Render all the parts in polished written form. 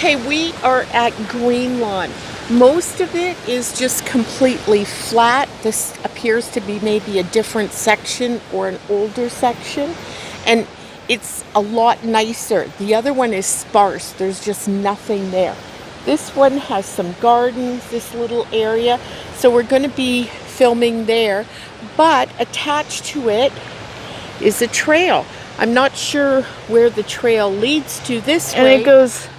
Okay, we are at Greenlawn. Most of it is just completely flat. This appears to be maybe a different section or an older section, and it's a lot nicer. The other one is sparse. There's just nothing there. This one has some gardens, this little area, so we're going to be filming there, but attached to it is a trail. I'm not sure where the trail leads to this way. And it goes,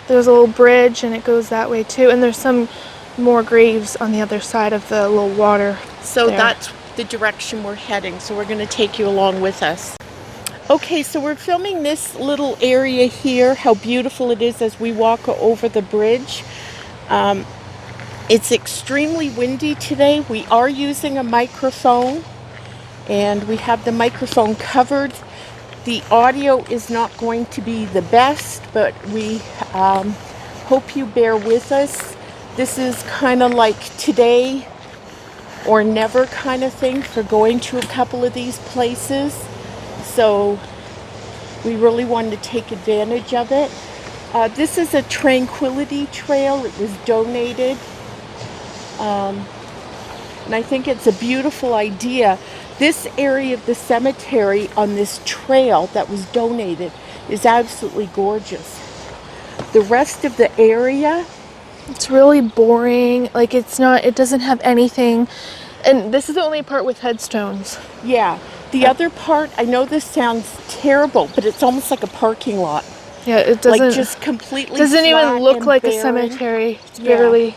there's a little bridge and it goes that way too. And there's some more graves on the other side of the little water. So there. That's the direction we're heading. So we're going to take you along with us. Okay, so we're filming this little area here, how beautiful it is as we walk over the bridge. It's extremely windy today. We are using a microphone and we have the microphone covered. The audio is not going to be the best, but we hope you bear with us. This is kind of like today or never kind of thing for going to a couple of these places. So we really wanted to take advantage of it. This is a tranquility trail. It was donated. And I think it's a beautiful idea. This area of the cemetery on this trail that was donated is absolutely gorgeous. The rest of the area, it's really boring. Like it doesn't have anything. And this is the only part with headstones. yeah. The other part, I know this sounds terrible, but it's almost like a parking lot. Yeah, it doesn't. Like just completely doesn't even look like barren. a cemetery. It's Yeah. barely.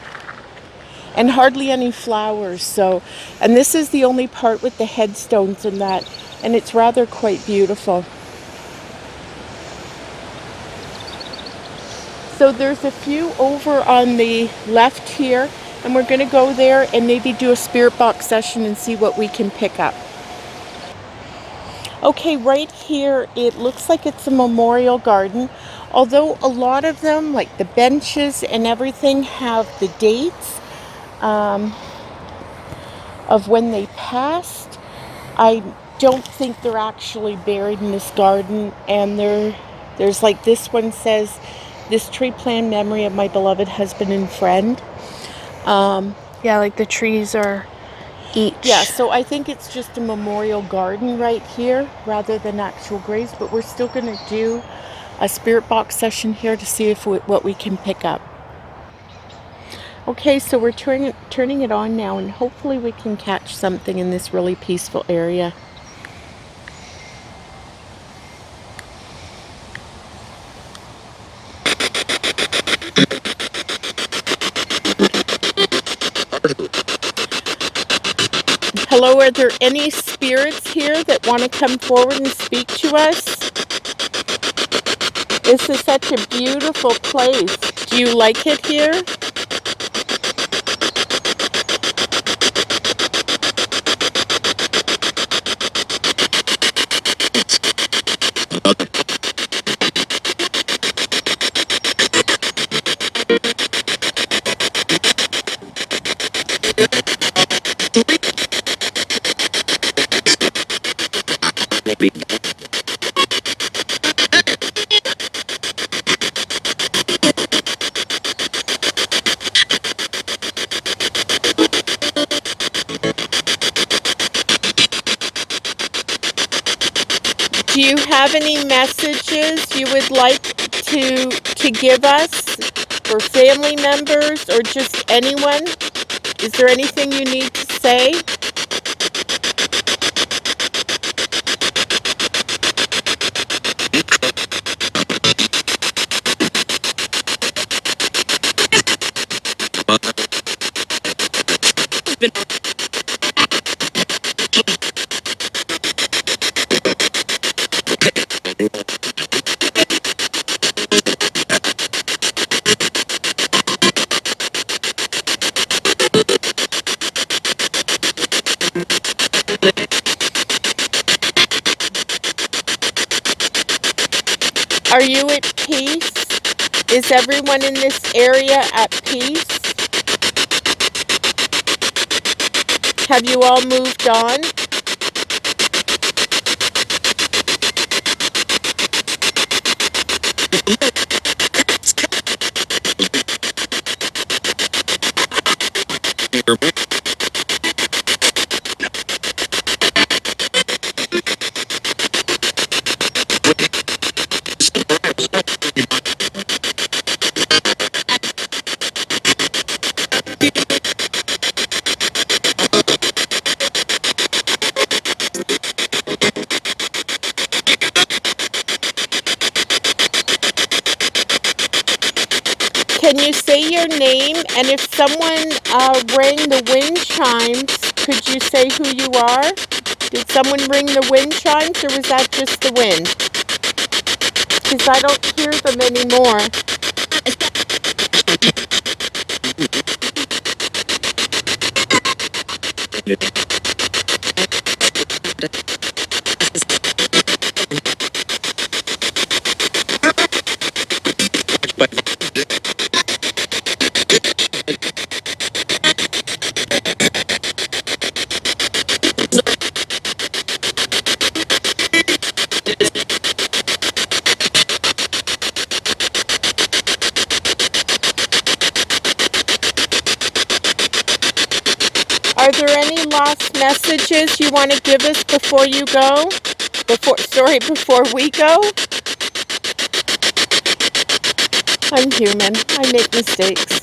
And hardly any flowers. So, and this is the only part with the headstones and that, and it's rather quite beautiful. So there's a few over on the left here, and we're going to go there and maybe do a spirit box session and see what we can pick up. Okay, right here it looks like it's a memorial garden, although a lot of them, like the benches and everything, have the dates of when they passed. I don't think they're actually buried in this garden, and there's like this one says, "This tree plant memory of my beloved husband and friend." Yeah, like the trees are each. Yeah, so I think it's just a memorial garden right here rather than actual graves, but we're still going to do a spirit box session here to see if what we can pick up. Okay, so we're turning it on now, and hopefully we can catch something in this really peaceful area. Hello, are there any spirits here that want to come forward and speak to us? This is such a beautiful place. Do you like it here? Do you have any messages you would like to give us for family members or just anyone? Is there anything you need to say? Are you at peace? Is everyone in this area at peace? Have you all moved on? can you say your name? And if someone rang the wind chimes, could you say who you are? Did someone ring the wind chimes, or was that just the wind? Because I don't hear them anymore. Are there any last messages you want to give us before you go? Before we go? I'm human. I make mistakes.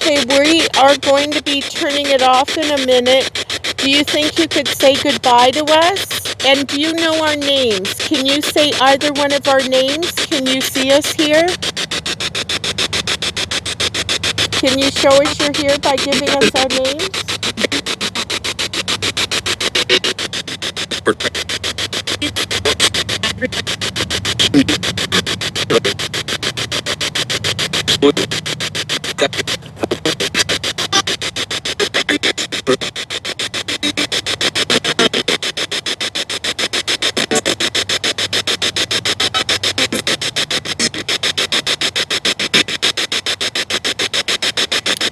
Okay, we are going to be turning it off in a minute. Do you think you could say goodbye to us? And do you know our names? Can you say either one of our names? Can you see us here? Can you show us you're here by giving us our names?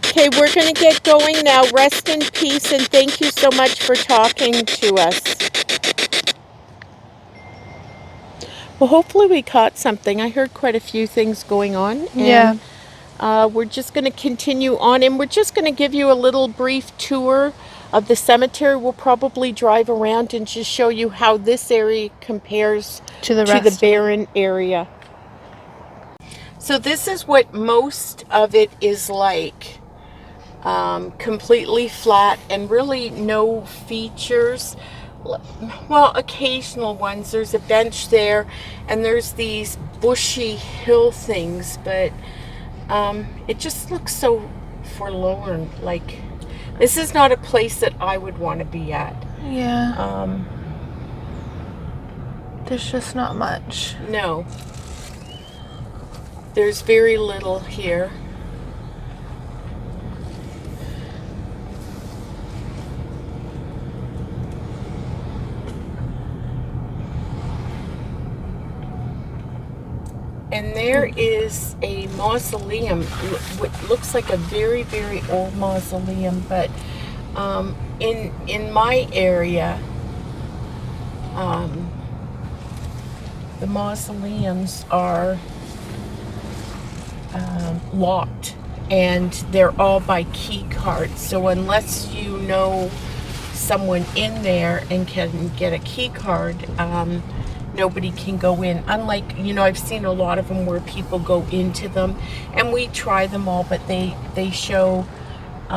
Okay, we're going to get going now. Rest in peace, and thank you so much for talking to us. Well, hopefully we caught something. I heard quite a few things going on. Yeah. And we're just going to continue on, and we're just going to give you a little brief tour of the cemetery. We'll probably drive around and just show you how this area compares To the the rest. barren area. So this is what most of it is like. Completely flat and really no features. Well, occasional ones. There's a bench there, and there's these bushy hill things, but it just looks so forlorn. Like, this is not a place that I would want to be at. Yeah. There's just not much. No. There's very little here. And there is a mausoleum. What looks like a very, very old mausoleum, but in my area, the mausoleums are locked, and they're all by key cards. So unless you know someone in there and can get a key card, nobody can go in. Unlike, I've seen a lot of them where people go into them, and we try them all, but they show, they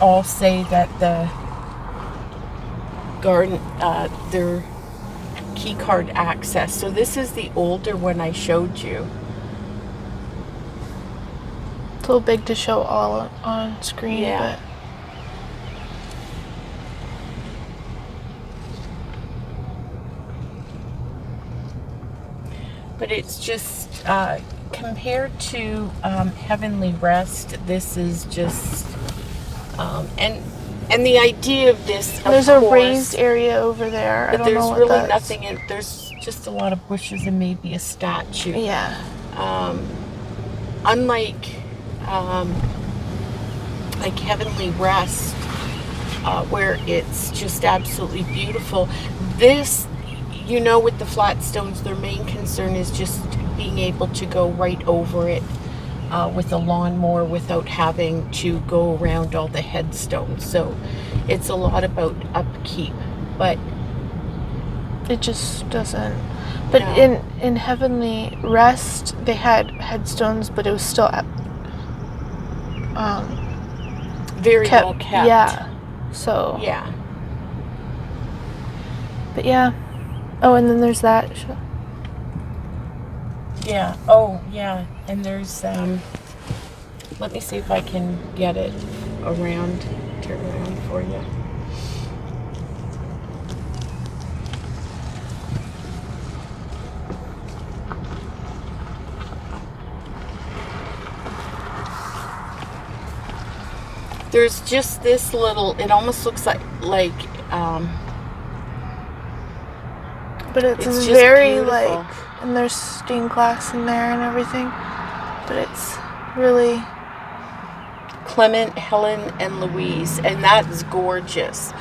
all say that the garden, their key card access. So this is the older one I showed you. It's a little big to show all on screen, Yeah. But it's just, compared to Heavenly Rest, this is just, and the idea of this, of There's course, a raised area over there. I but don't there's know what really that's. nothing in. There's just a lot of bushes and maybe a statue. Yeah. Unlike like Heavenly Rest, where it's just absolutely beautiful. This, with the flat stones, their main concern is just being able to go right over it with a lawnmower without having to go around all the headstones. So it's a lot about upkeep, but it just doesn't. But no. in Heavenly Rest, they had headstones, but it was still Very well kept. Yeah. So. Yeah. But yeah. Oh, and then there's that. Yeah. Oh, yeah. And there's let me see if I can get it around, turn around for you. There's just this little, it almost looks like but it's just very beautiful. like, and there's stained glass in there and everything, but it's really Clement, Helen, and Louise, and that's gorgeous.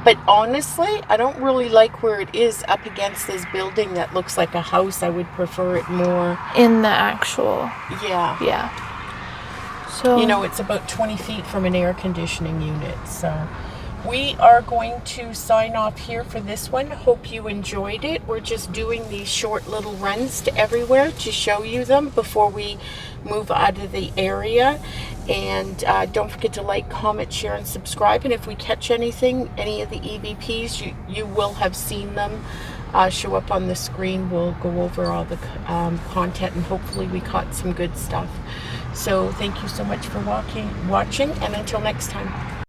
But honestly, I don't really like where it is up against this building that looks like a house. I would prefer it more in the actual. Yeah. So, you know, it's about 20 feet from an air conditioning unit. So we are going to sign off here for this one. Hope you enjoyed it. We're just doing these short little runs to everywhere to show you them before we move out of the area. And don't forget to like, comment, share, and subscribe. And if we catch anything, any of the EVPs, you will have seen them show up on the screen. We'll go over all the content, and hopefully we caught some good stuff. So thank you so much for watching, and until next time.